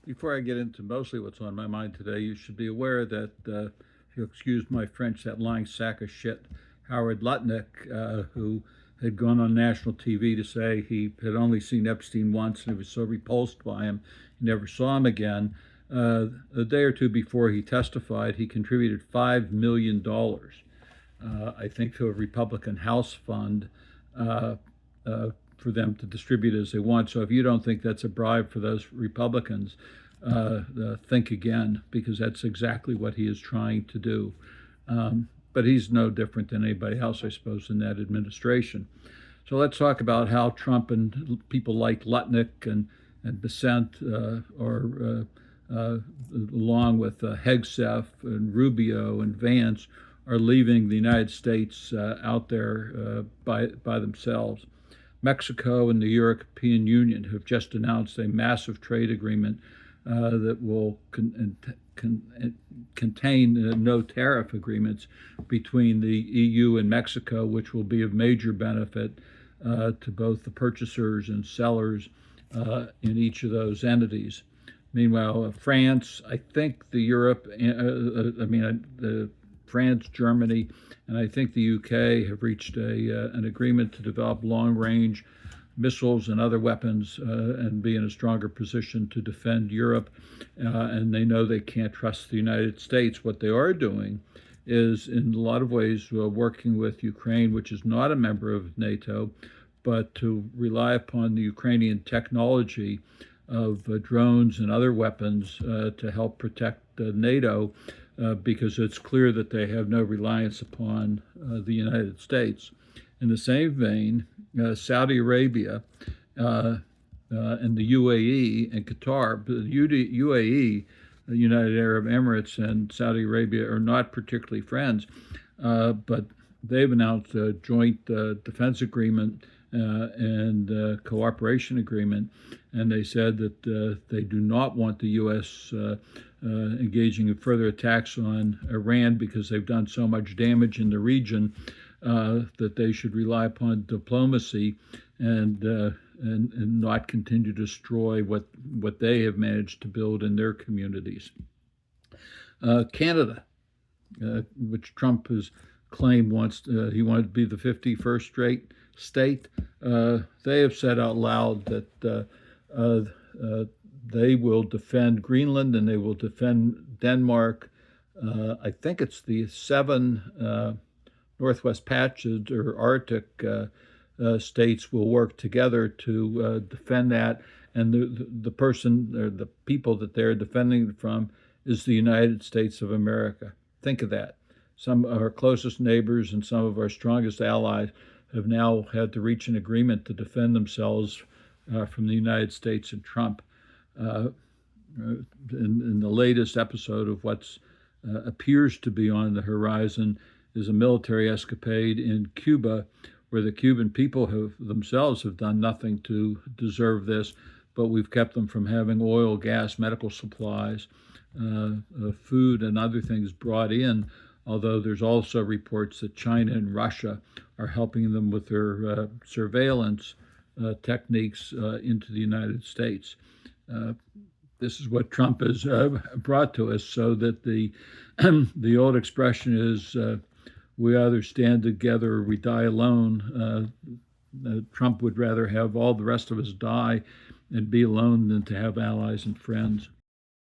Before I get into mostly what's on my mind today, you should be aware that, if you'll excuse my French, that lying sack of shit, Howard Lutnick, who had gone on national TV to say he had only seen Epstein once and he was so repulsed by him, he never saw him again. A day or two before he testified, he contributed $5 million, I think, to a Republican House fund uh, for them to distribute as they want. So if you don't think that's a bribe for those Republicans, think again, because that's exactly what he is trying to do. But he's no different than anybody else, I suppose, in that administration. So let's talk about how Trump and people like Lutnick and Besant, along with Hegseth and Rubio and Vance, are leaving the United States out there by themselves. Mexico and the European Union have just announced a massive trade agreement that will contain no tariff agreements between the EU and Mexico, which will be of major benefit to both the purchasers and sellers in each of those entities. Meanwhile, France, I think France, Germany, and I think the UK have reached an agreement to develop long-range missiles and other weapons and be in a stronger position to defend Europe. And they know they can't trust the United States. What they are doing is, in a lot of ways, working with Ukraine, which is not a member of NATO, but to rely upon the Ukrainian technology of drones and other weapons to help protect NATO, because it's clear that they have no reliance upon the United States. In the same vein, Saudi Arabia and the UAE and Qatar, the UAE, the United Arab Emirates, and Saudi Arabia are not particularly friends, but they've announced a joint defense agreement and cooperation agreement, and they said that they do not want the U.S. Engaging in further attacks on Iran because they've done so much damage in the region, that they should rely upon diplomacy and not continue to destroy what they have managed to build in their communities. Canada, which Trump has claimed he wanted to be the 51st straight state, they have said out loud that they will defend Greenland and they will defend Denmark. I think it's the seven Northwest Patches or Arctic states will work together to defend that. And the person or the people that they're defending it from is the United States of America. Think of that. Some of our closest neighbors and some of our strongest allies have now had to reach an agreement to defend themselves from the United States and Trump. In the latest episode of what appears to be on the horizon is a military escapade in Cuba, where the Cuban people themselves have done nothing to deserve this, but we've kept them from having oil, gas, medical supplies, food, and other things brought in, although there's also reports that China and Russia are helping them with their surveillance techniques into the United States. This is what Trump has brought to us, so that the old expression is, we either stand together or we die alone. Trump would rather have all the rest of us die and be alone than to have allies and friends.